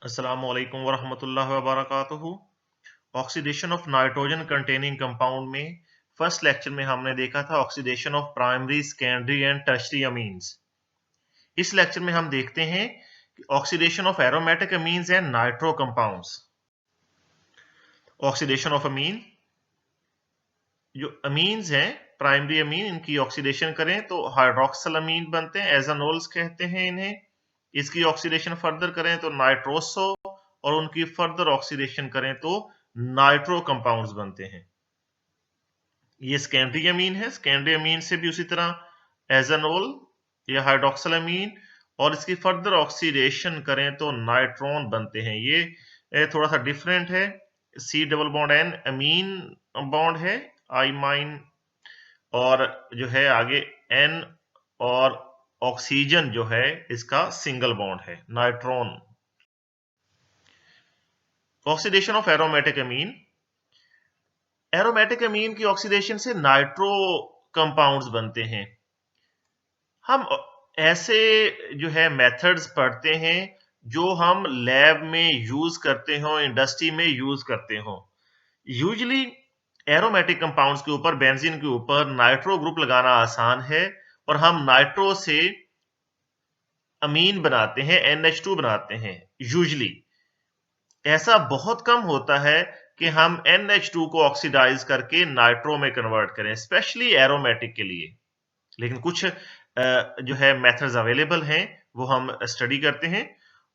अस्सलामु अलैकुम वरहमतुल्लाहि वबरकातुहू। Oxidation of nitrogen containing compound में फर्स्ट लेक्चर में हमने देखा था oxidation of primary, secondary and tertiary amines. इस लेक्चर में हम देखते हैं oxidation of aromatic amines and nitro compounds. Oxidation of amine, जो अमीन्स हैं प्राइमरी अमीन, इनकी ऑक्सीडेशन करें तो हाइड्रोक्सिल अमीन बनते हैं, एजानोल्स कहते हैं इन्हें। इसकी ऑक्सीडेशन फर्दर करें तो नाइट्रोसो, और उनकी फर्दर ऑक्सीडेशन करें तो नाइट्रो कंपाउंड्स बनते हैं। ये सेकेंडरी अमीन है। सेकेंडरी अमीन से भी उसी तरह एजानोल या हाइड्रोक्सिल अमीन, और इसकी फर्दर ऑक्सीडेशन करें तो नाइट्रोन बनते हैं। ये थोड़ा सा डिफरेंट है। सी डबल बॉन्ड एन अमीन बॉन्ड है, आइमाइन, और जो है आगे एन और ऑक्सीजन जो है इसका सिंगल बॉन्ड है, nitrone. Oxidation of aromatic amine, aromatic amine की ऑक्सीडेशन से नाइट्रो कंपाउंड्स बनते हैं। हम ऐसे जो है मेथड्स पढ़ते हैं जो हम लैब में यूज करते हो, इंडस्ट्री में यूज करते हो। यूजुअली एरोमेटिक कंपाउंड्स के ऊपर, बेंजीन के ऊपर नाइट्रो ग्रुप लगाना आसान है, और हम नाइट्रो से अमीन बनाते हैं, NH2 बनाते हैं। यूजुअली ऐसा बहुत कम होता है कि हम NH2 को ऑक्सीडाइज करके नाइट्रो में कन्वर्ट करें, स्पेशली एरोमेटिक के लिए। लेकिन कुछ जो है मेथड्स अवेलेबल हैं, वो हम स्टडी करते हैं।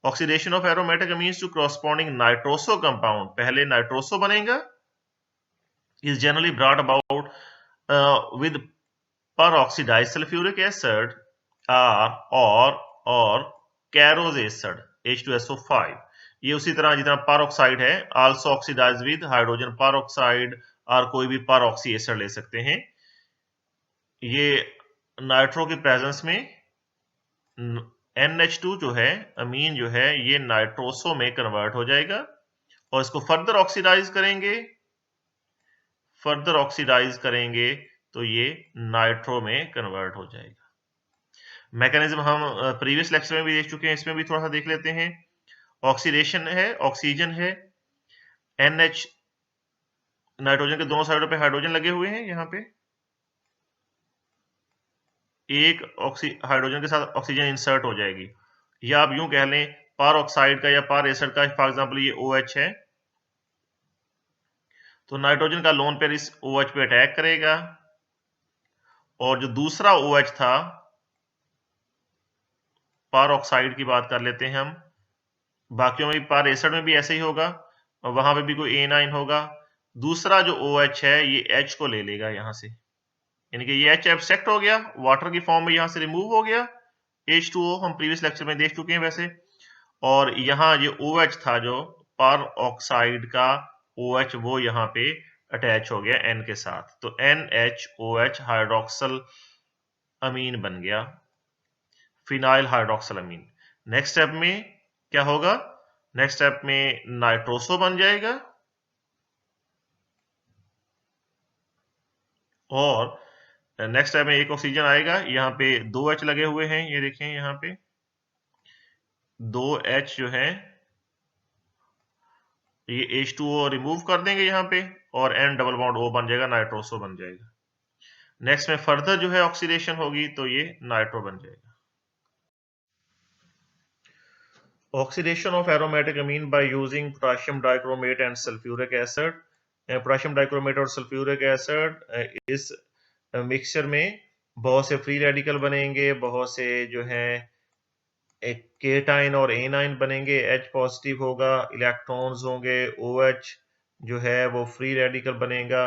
Oxidation of aromatic amines to corresponding nitroso compound, पहले नाइट्रोसो बनेगा, is generally brought about with peroxidized sulfuric acid or carose acid H2SO5। ये उसी तरह जितना पेरोक्साइड है, also oxidize with hydrogen peroxide, और कोई भी पेरोक्सी एसिड ले सकते हैं। ये नाइट्रो की प्रेजेंस में NH2 जो है अमीन जो है ये नाइट्रोसो में कन्वर्ट हो जाएगा, और इसको फर्दर ऑक्सीडाइज करेंगे तो ये नाइट्रो में कन्वर्ट हो जाएगा। मैकेनिज्म हम प्रीवियस लेक्चर में भी देख चुके हैं, इसमें भी थोड़ा सा देख लेते हैं। ऑक्सीडेशन है, ऑक्सीजन है, NH, नाइट्रोजन के दोनों साइडों पे हाइड्रोजन लगे हुए हैं। यहाँ पे एक हाइड्रोजन के साथ ऑक्सीजन इंसर्ट हो जाएगी, या आप यूं कह लें पर ऑक्साइड का या पर एसिड का, फॉर एग्जांपल ये OH है, तो नाइट्रोजन का लोन पेयर इस OH पे अटैक करेगा, और जो दूसरा OH था, पर ऑक्साइड की बात कर लेते हैं हम, बाकियों में भी पर एसिड में भी ऐसे ही होगा, और वहां पे भी कोई A9 होगा। दूसरा जो OH है ये H को ले लेगा यहां से, यानी कि ये H एब्स्ट्रैक्ट हो गया, वाटर की फॉर्म में यहां से रिमूव हो गया, H2O हम प्रीवियस लेक्चर में देख चुके हैं वैसे। और यहाँ ये OH था जो पर ऑक्साइड का OH, वो यहाँ पे अटैच हो गया N के साथ, तो NHOH हाइड्रोक्सिल अमीन बन गया, फिनाइल हाइड्रोक्सिल अमीन। नेक्स्ट स्टेप में क्या होगा? नेक्स्ट स्टेप में नाइट्रोसो बन जाएगा, और नेक्स्ट स्टेप में एक ऑक्सीजन आएगा। यहाँ पे 2 H लगे हुए हैं, ये देखें यहाँ पे 2 H जो है ये H2O रिमूव कर देंगे यहाँ पे, और N डबल बॉन्ड O बन जाएगा, नाइट्रोसो बन जाएगा। नेक्स्ट में फर्दर जो है ऑक्सीडेशन होगी तो ये नाइट्रो बन जाएगा। Oxidation of aromatic amine by using potassium dichromate and sulphuric acid. Potassium dichromate और सल्फ्यूरिक एसिड, इस मिक्सचर में बहुत से फ्री रेडिकल बनेंगे, बहुत से जो है एक केटाइन और एनाइन बनेंगे, H पॉजिटिव होगा, इलेक्ट्रॉन्स होंगे, OH जो है वो फ्री रेडिकल बनेगा।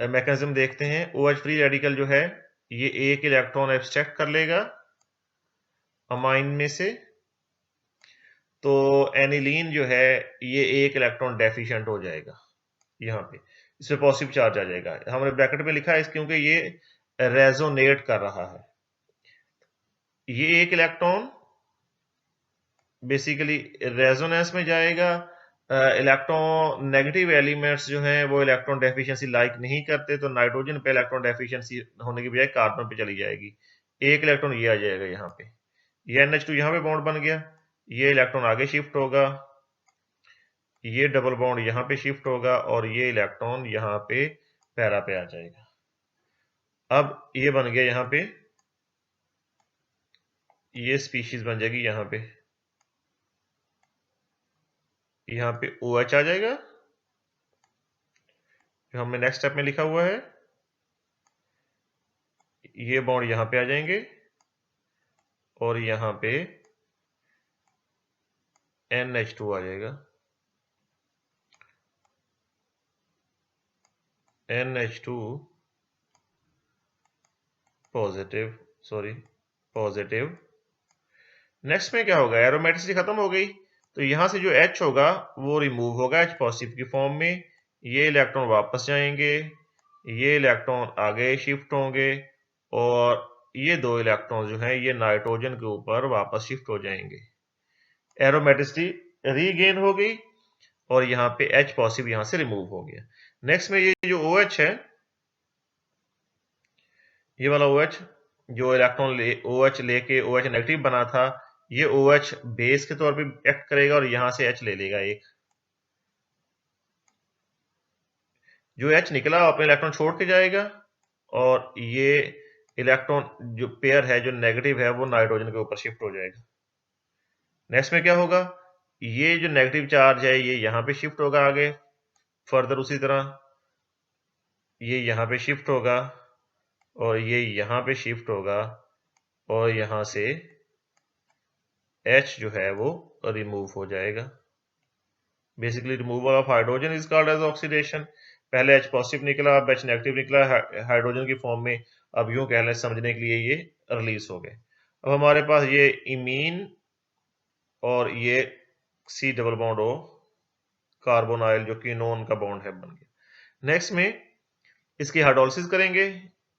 मैकेनिज्म देखते हैं। OH फ्री रेडिकल जो है ये एक इलेक्ट्रॉन एब्स्ट्रैक्ट कर लेगा अमाइन में से, तो एनिलीन जो है ये एक इलेक्ट्रॉन डेफिशिएंट हो जाएगा, यहाँ पे इस पे पॉजिटिव चार्ज आ जाएगा। हमने ब्रैकेट में लिखा है क्योंकि ये रेजोनेट कर रहा है। ये एक इलेक्ट्रॉन बेसिकली रेजोनेंस में जाएगा। इलेक्ट्रॉन नेगेटिव एलिमेंट्स जो हैं वो इलेक्ट्रॉन डेफिशिएंसी लाइक नहीं करते, तो नाइट्रोजन पे इलेक्ट्रॉन डेफिशिएंसी होने की बजाय कार्बन पे चली जाएगी, एक इलेक्ट्रॉन ये आ जाएगा यहाँ पे, ये NH2 यहाँ पे बॉन्ड बन गया, ये इलेक्ट्रॉन आगे शिफ्ट होगा, ये डबल बॉन्ड यहां पे शिफ्ट होगा और ये इलेक्ट्रॉन यहां पे पैरा पे आ जाएगा। अब ये बन गया यहां पे, ये स्पीशीज बन जाएगी यहां पे OH आ जाएगा जो हमने नेक्स्ट स्टेप में लिखा हुआ है। ये बॉन्ड यहां पे आ जाएंगे और यहां पे NH2 आ जाएगा, NH2 पॉजिटिव। नेक्स्ट में क्या होगा, एरोमेटिसिटी खत्म हो गई, तो यहां से जो H होगा वो रिमूव होगा H पॉजिटिव की फॉर्म में। ये इलेक्ट्रॉन वापस जाएंगे, ये इलेक्ट्रॉन आगे शिफ्ट होंगे और ये दो इलेक्ट्रॉन जो हैं ये नाइट्रोजन के ऊपर वापस शिफ्ट हो जाएंगे। एरोमेटिसिटी रीगेन हो गई और यहाँ पे H पॉजिटिव यहां से रिमूव हो गया। नेक्स्ट में ये जो OH है, ये वाला OH जो इलेक्ट्रॉन OH लेके OH नेगेटिव बना था, ये OH बेस के तौर पे एक्ट करेगा और यहां से H ले लेगा एक। जो H निकला अपने इलेक्ट्रॉन छोड़ के जाएगा और ये इलेक्ट्रॉन जो पेयर है जो नेगेटिव है वो नाइट्रोजन के ऊपर शिफ्ट हो जाएगा। नेक्स्ट में क्या होगा, ये जो नेगेटिव चार्ज है ये यहां पे शिफ्ट होगा आगे फर्दर, उसी तरह ये यहां पे शिफ्ट होगा और ये यहां पे शिफ्ट होगा और यहां से H जो है वो रिमूव हो जाएगा। Basically removal of hydrogen is called as oxidation. पहले H पॉजिटिव निकला, अब H नेगेटिव निकला हाइड्रोजन की फॉर्म में। अब यूं कह लें समझने के लिए ये रिलीज हो गए। अब हमारे पास ये इमीन और ये C double bond O carbonyl जो कि नॉन का बॉन्ड है बन गया। नेक्स्ट में इसकी हाइड्रोलिसिस करेंगे।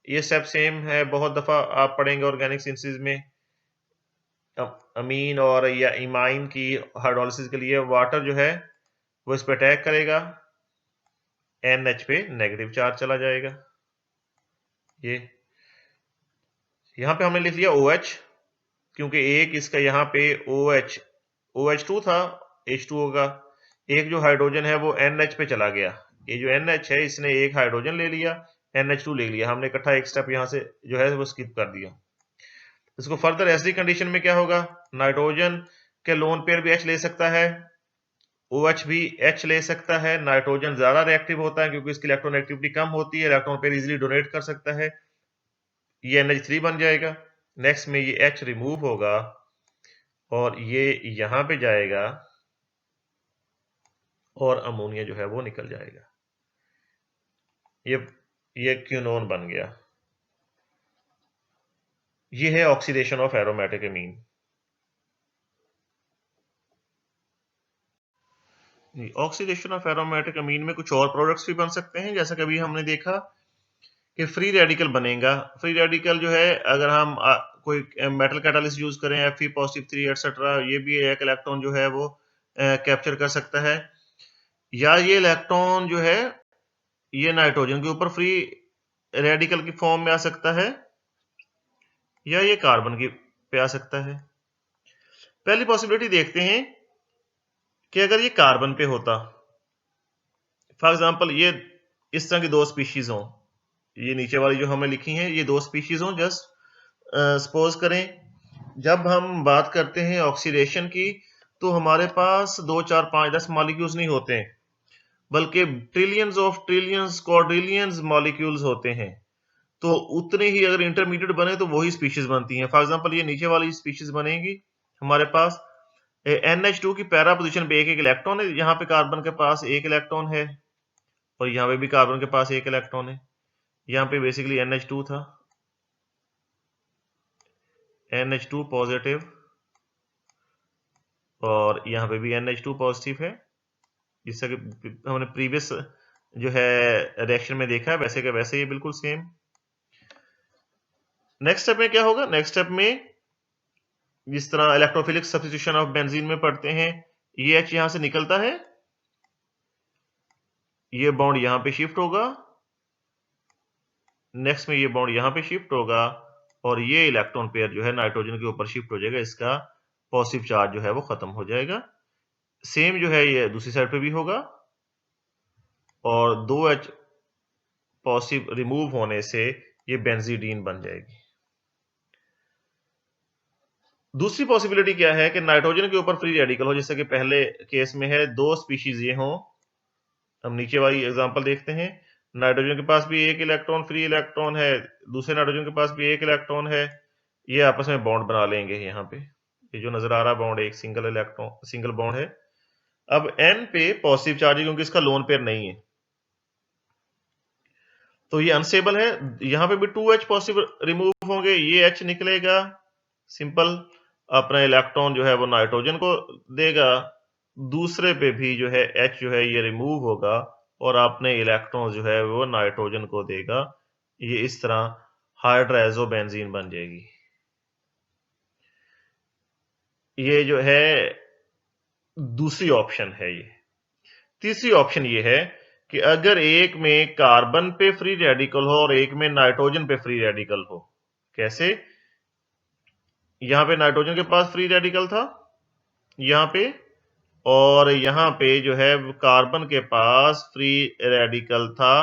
ये स्टेप सेम है, बहुत दफा आप पढ़ेंगे ऑर्गेनिक सिंथेसिस में। अमीन और या इमाइन की हाइड्रोलिसिस के लिए वाटर जो है वो इस पर अटैक करेगा, NH पे नेगेटिव चार्ज चला जाएगा। ये यहां पे हमने लिख लिया OH क्योंकि एक इसका यहाँ पे OH2 था, H2O का एक जो हाइड्रोजन है वो NH पे चला गया। ये जो NH है इसने एक हाइड्रोजन ले लिया, NH2 ले लिया, हमने इकट्ठा एक स्टेप यहाँ से जो है वो स्किप कर दिया। इसको फर्दर ऐसी कंडीशन में क्या होगा, नाइट्रोजन के लोन पेयर भी H ले सकता है, OH भी H ले सकता है। नाइट्रोजन ज्यादा रिएक्टिव होता है क्योंकि इसकी इलेक्ट्रोनेगेटिविटी कम होती है, इलेक्ट्रॉन पेयर इजीली डोनेट कर सकता है, ये NH3 बन जाएगा। नेक्स्ट में ये H रिमूव होगा और ये यहां पे जाएगा और अमोनिया जो है वो निकल जाएगा। ये क्यूनोन बन गया। ये है oxidation of aromatic amine. Oxidation of aromatic amine में कुछ और प्रोडक्ट्स भी बन सकते हैं, जैसा कि अभी हमने देखा कि फ्री रेडिकल बनेगा। फ्री रेडिकल जो है अगर हम कोई मेटल कैटालिस्ट यूज करें Fe पॉजिटिव 3 एटसेट्रा, ये भी एक इलेक्ट्रॉन जो है वो कैप्चर कर सकता है, या ये इलेक्ट्रॉन जो है ये नाइट्रोजन के ऊपर फ्री रेडिकल की फॉर्म में आ सकता है या ये कार्बन की पे आ सकता है। पहली पॉसिबिलिटी देखते हैं कि अगर ये कार्बन पे होता, फॉर एग्जांपल ये इस तरह की दो स्पीशीज हों, ये नीचे वाली जो हमें लिखी हैं ये दो स्पीशीज हों, जस्ट सपोज करें जब हम बात करते हैं ऑक्सीडेशन की तो हमारे पास 2 4 5 10 मॉलिक्यूल्स नहीं होते हैं, बल्कि ट्रिलियंस ऑफ ट्रिलियंस क्वाड्रिलियंस मॉलिक्यूल्स होते हैं। तो उतने ही अगर इंटरमीडिएट बने तो वही स्पीशीज बनती हैं। फॉर एग्जांपल ये नीचे वाली स्पीशीज बनेगी, हमारे पास NH2 की पैरा पोजीशन पे एक एक इलेक्ट्रॉन है, यहाँ पे कार्बन के पास एक इलेक्ट्रॉन है और यहाँ पे भी कार्बन के पास एक इलेक्ट्रॉन है। यहाँ पे बेसिकली NH2 था, NH2 पॉजिटिव और यहाँ पे भी NH2 पॉजिटिव है, जिससे कि हमने प्रीवियस जो है रिएक्शन में देखा है वैसे का वैसे ही बिल्कुल सेम। नेक्स्ट स्टेप में क्या होगा, नेक्स्ट स्टेप में जिस तरह इलेक्ट्रोफिलिक सब्स्टिट्यूशन ऑफ बेंजीन में पढ़ते हैं, ये H यहां से निकलता है, ये बॉन्ड यहां पे शिफ्ट होगा, नेक्स्ट में ये बॉन्ड यहां पे शिफ्ट होगा और ये इलेक्ट्रॉन पेयर जो है नाइट्रोजन के ऊपर शिफ्ट हो जाएगा, इसका पॉजिटिव चार्ज जो है वो खत्म हो जाएगा। सेम जो है ये दूसरी साइड पे भी होगा और 2H पॉजिटिव रिमूव होने से ये बेंजीडीन बन जाएगी। दूसरी पॉसिबिलिटी क्या है कि नाइट्रोजन के ऊपर फ्री रेडिकल हो, जैसे कि पहले केस में है 2 स्पीशीज ये हों। हम नीचे वाली एग्जांपल देखते हैं। नाइट्रोजन के पास भी एक इलेक्ट्रॉन फ्री इलेक्ट्रॉन है, दूसरे नाइट्रोजन के पास भी एक इलेक्ट्रॉन है। ये आपस में बॉन्ड बना लेंगे। यहाँ पे ये जो नजर आ रहा बॉन्ड एक सिंगल बॉन्ड है। अब N पे पॉजिटिव चार्ज है क्योंकि इसका लोन पेयर नहीं है, तो ये अनस्टेबल है। यहाँ पे भी 2H पॉजिटिव रिमूव होंगे, ये H निकलेगा, सिंपल। अपना इलेक्ट्रॉन जो है वो नाइट्रोजन को देगा, दूसरे पे भी जो है H जो है ये रिमूव होगा और अपने इलेक्ट्रॉन जो है वो नाइट्रोजन को देगा। ये इस तरह हाइड्राइजोबेंजीन बन जाएगी। ये जो है दूसरी ऑप्शन है। ये तीसरी ऑप्शन ये है कि अगर एक में कार्बन पे फ्री रेडिकल हो और एक में नाइट्रोजन पे फ्री रेडिकल हो। कैसे? यहां पे नाइट्रोजन के पास फ्री रेडिकल था यहां पे, और यहां पे जो है कार्बन के पास फ्री रेडिकल था।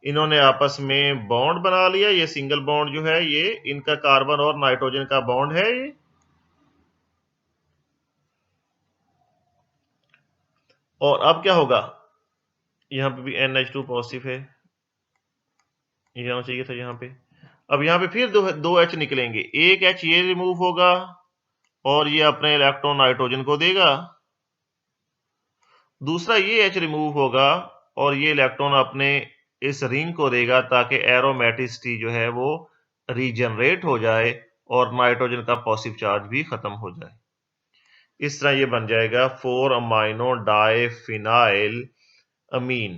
इन्होंने आपस में बॉन्ड बना लिया। ये सिंगल बॉन्ड जो है ये इनका कार्बन और नाइट्रोजन का बॉन्ड है ये। और अब क्या होगा? यहां पे भी NH2 पॉजिटिव है, ये आना चाहिए था यहां पे। अब यहां पे फिर दो H निकलेंगे, एक H ये रिमूव होगा और ये अपने इलेक्ट्रॉन नाइट्रोजन को देगा, दूसरा ये H रिमूव होगा और ये इलेक्ट्रॉन अपने इस रिंग को देगा ताकि एरोमेटिसिटी जो है वो रीजनरेट हो जाए और नाइट्रोजन का पॉजिटिव चार्ज भी खत्म हो जाए। इस तरह ये बन जाएगा 4 अमाइनो डाइफिनाइल अमीन,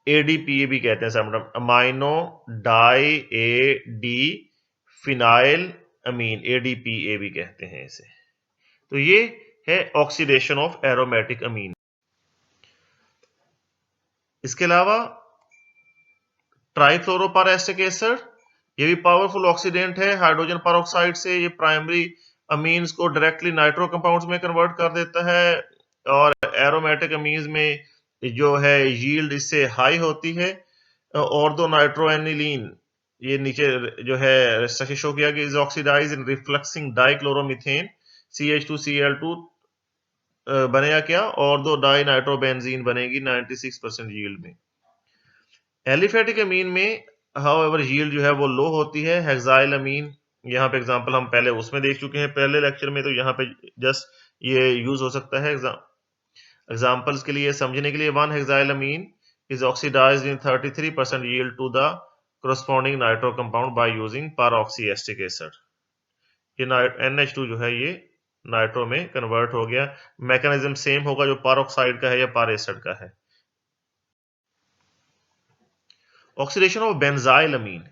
ADPA भी कहते हैं सब, amino di A D phenyl amine, ADPA भी कहते हैं इसे। तो ये है ऑक्सीडेशन ऑफ एरोमेटिक अमीन। इसके अलावा ट्राइफ्लोरोपारेस्टिक एसिड, ये भी पावरफुल ऑक्सीडेंट है। हाइड्रोजन पेरोक्साइड से ये प्राइमरी अमीन्स को डायरेक्टली नाइट्रो कंपाउंड्स में कन्वर्ट कर देता है और एरोमेटिक अमीन्स में जो है यील्ड इससे हाई होती है। और दो नाइट्रोएनिलीन, ये नीचे जो है शो किया कि is oxidize in refluxing dichloromethane CH2Cl2 बनेगा क्या, और दो डाई नाइट्रोबेंजीन बनेगी 96% यील्ड में। एलिफेटिक अमीन में हाउएवर यील्ड जो है वो लो होती है। हेक्साइल अमीन, यहाँ पे एग्जांपल हम पहले उसमें देख चुके हैं पहले लेक्चर में, तो यहाँ पे जस्ट ये यूज हो सकता है एग्जांपल्स के लिए, समझने के लिए। 1 hexyl amine is oxidized in 33% yield to the corresponding nitro compound by using peroxyestic acid। ये NH2 जो है ये नाइट्रो में कन्वर्ट हो गया। मैकेनिज्म सेम होगा जो पेरोक्साइड का है या पार एसिड का है। ऑक्सीडेशन ऑफ बेंजाइल अमीन,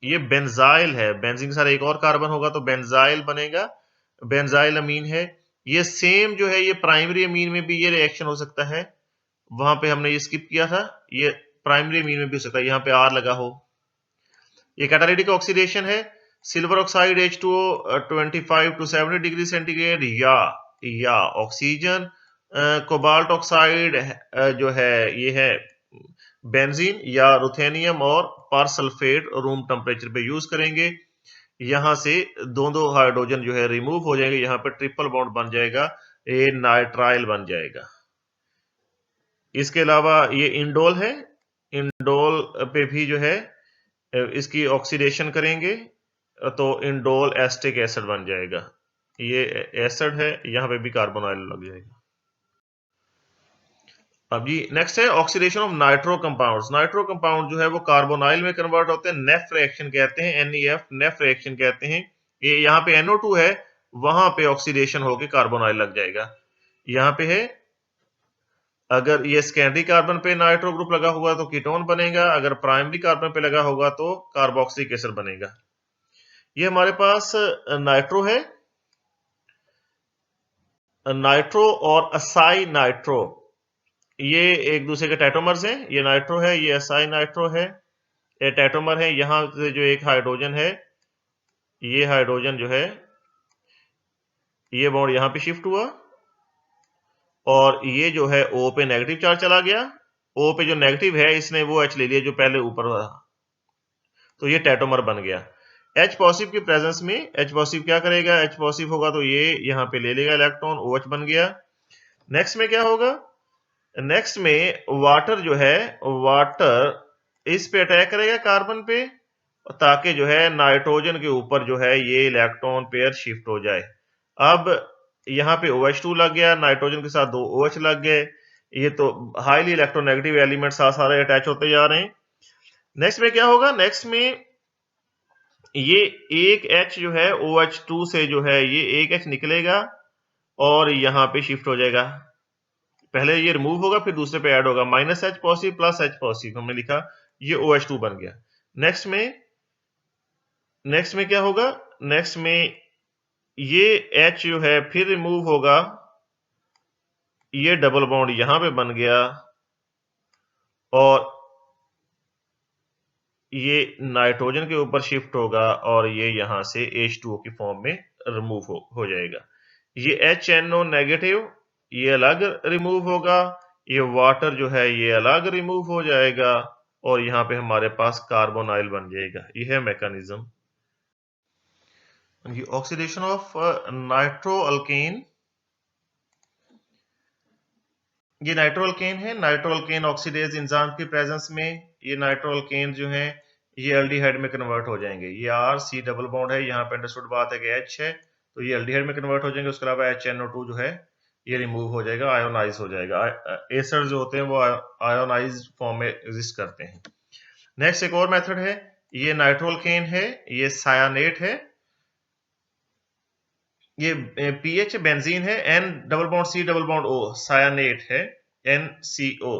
ये बेंजाइल है, बेंजीन के साथ एक और कार्बन होगा तो बेंजाइल बनेगा, बेंजाइल अमीन है। ये सेम जो है ये प्राइमरी अमीन में भी ये रिएक्शन हो सकता है, वहां पे हमने ये स्किप किया था। ये प्राइमरी अमीन में भी हो सकता है, यहाँ पे R लगा हो। ये कैटालिटिक ऑक्सीडेशन है। Silver oxide H2O 25 to 70 degree centigrade या ऑक्सीजन कोबाल्ट ऑक्साइड जो है ये है बेंजीन या रुथेनियम और परसल्फेट रूम टेम्परेचर पे यूज करेंगे। यहां से दो हाइड्रोजन जो है रिमूव हो जाएंगे, यहाँ पे ट्रिपल बॉन्ड बन जाएगा, ये नाइट्राइल बन जाएगा। इसके अलावा ये इंडोल है, इंडोल पे भी जो है इसकी ऑक्सीडेशन करेंगे तो इंडोल एस्टिक एसिड बन जाएगा। ये एसिड है, यहाँ पे भी कार्बोनाइल लग जाएगा। अब जी नेक्स्ट है oxidation of nitro compounds. Nitro compound जो है वो कार्बोनाइल में कन्वर्ट होते हैं, नेफ रिएक्शन कहते हैं, NEF नेफ रिएक्शन कहते हैं। ये यहाँ पे NO2 है, वहां पे ऑक्सीडेशन होके कार्बोनाइल लग जाएगा। यहाँ पे है, अगर ये सेकेंडरी कार्बन पे नाइट्रो ग्रुप लगा होगा तो कीटोन बनेगा, अगर प्राइमरी कार्बन पे लगा होगा तो कार्बोक्सिलिक एसिड बनेगा। ये हमारे पास नाइट्रो है, नाइट्रो और असाई नाइट्रो ये एक दूसरे के टैटोमर्स हैं। ये नाइट्रो है, ये असाई नाइट्रो है, ये टैटोमर है। यहां से जो एक हाइड्रोजन है, ये हाइड्रोजन जो है ये बॉन्ड यहां पे शिफ्ट हुआ और ये जो है O पे नेगेटिव चार्ज चला गया। O पे जो नेगेटिव है इसने वो H ले लिया जो पहले ऊपर था, तो ये टेट्रोमर बन गया। H पॉजिटिव की प्रेजेंस में H पॉजिटिव क्या करेगा, H पॉजिटिव होगा तो ये यहां पे ले लेगा इलेक्ट्रॉन, OH बन गया। नेक्स्ट में क्या होगा, नेक्स्ट में वाटर जो है, वाटर इस पे अटैक करेगा कार्बन पे, ताकि जो है नाइट्रोजन के ऊपर जो है ये इलेक्ट्रॉन पेयर शिफ्ट हो जाए। अब यहाँ पे OH2 लग गया, नाइट्रोजन के साथ 2 OH लग गए, ये तो हाईली इलेक्ट्रोनेगेटिव एलिमेंट सारे अटैच होते जा रहे हैं। नेक्स्ट में क्या होगा, नेक्स्ट में ये एक H जो है OH2 से जो है ये एक H निकलेगा और यहाँ पे शिफ्ट हो जाएगा। पहले ये रिमूव होगा फिर दूसरे पे ऐड होगा, -H positive plus H positive हमने लिखा, ये OH2 बन गया। नेक्स्ट में क्या होगा, नेक्स्ट में ये H जो है फिर रिमूव होगा, ये डबल बॉन्ड यहां पे बन गया और ये नाइट्रोजन के ऊपर शिफ्ट होगा और ये यहां से H2O की फॉर्म में रिमूव हो जाएगा। ये HNO नेगेटिव ये अलग रिमूव होगा, ये वाटर जो है ये अलग रिमूव हो जाएगा और यहाँ पे हमारे पास कार्बोनाइल बन जाएगा। ये है मैकेनिज्म। ये ऑक्सीडेशन ऑफ नाइट्रो अल्केन, ये नाइट्रो अल्केन है। नाइट्रो अल्केन ऑक्सीडेज एंजाइम की प्रेजेंस में ये नाइट्रो अल्केन जो है ये एल्डिहाइड में कन्वर्ट हो जाएंगे। ये R-C डबल बॉन्ड है, यहाँ पे अंडरस्टूड बात है कि H है तो ये एल्डिहाइड में कन्वर्ट हो जाएंगे। उसके अलावा HNO2 जो है ये रिमूव हो जाएगा, आयोनाइज हो जाएगा। एसर जो होते हैं वो आयोनाइज फॉर्म में एग्जिस्ट करते हैं। नेक्स्ट एक और मेथड है, ये नाइट्रो अल्केन है, ये सायानेट है, ये पीएच बेंजीन है, N double bond C double bond O सायानेट है, NCO।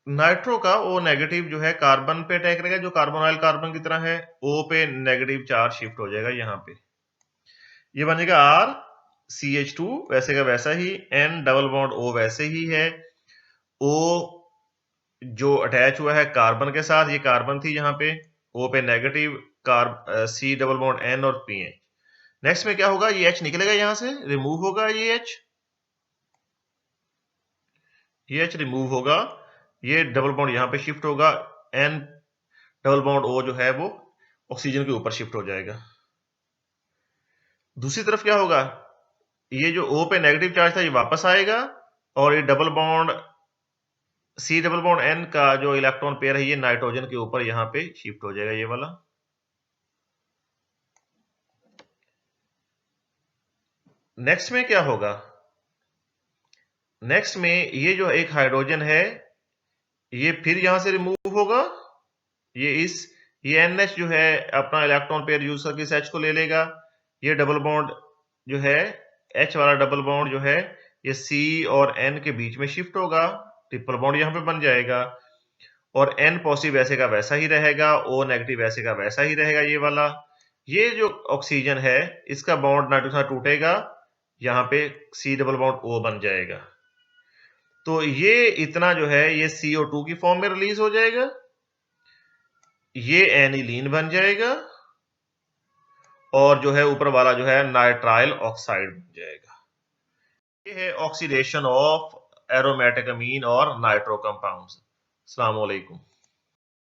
नाइट्रो का O नेगेटिव जो है कार्बन पे अटैक करेगा, जो कार्बोनाइल कार्बन की तरह है, O पे नेगेटिव चार्ज शिफ्ट हो जाएगा यहाँ पे, ये बनेगा RCH2 वैसे का वैसा ही, N डबल बॉन्ड O वैसे ही है, O जो अटैच हुआ है कार्बन के साथ, ये कार्बन थी यहाँ पे, O पे negative C double bond N और PH। नेक्स्ट में क्या होगा, ये H निकलेगा यहां से, रिमूव होगा ये H रिमूव होगा, ये डबल बॉन्ड यहां पे शिफ्ट होगा, N डबल बॉन्ड O जो है वो ऑक्सीजन के ऊपर शिफ्ट हो जाएगा। दूसरी तरफ क्या होगा, ये जो O पे नेगेटिव चार्ज था ये वापस आएगा और ये double bond C double bond N का जो इलेक्ट्रॉन पेयर है ये नाइट्रोजन के ऊपर यहां पे शिफ्ट हो जाएगा, ये वाला। नेक्स्ट में क्या होगा, नेक्स्ट में ये जो एक हाइड्रोजन है ये फिर यहां से रिमूव होगा, ये NH जो है अपना इलेक्ट्रॉन पेयर यूज करके इस H को ले लेगा, ये डबल बॉन्ड जो है H वाला डबल बॉन्ड जो है ये C और N के बीच में शिफ्ट होगा, ट्रिपल बॉन्ड यहां पे बन जाएगा और N पॉजिटिव वैसे का वैसा ही रहेगा, O नेगेटिव वैसे का वैसा ही रहेगा ये वाला। ये जो ऑक्सीजन है इसका बॉन्ड नाइट्रोजन से टूटेगा, यहाँ पे C डबल बॉन्ड O बन जाएगा, तो ये इतना जो है ये CO2 की फॉर्म में रिलीज हो जाएगा, ये एनिलीन बन जाएगा और जो है ऊपर वाला जो है नाइट्राइल ऑक्साइड बन जाएगा। ये है ऑक्सीडेशन ऑफ एरोमेटिक अमीन और नाइट्रो कंपाउंड्स। अस्सलाम वालेकुम।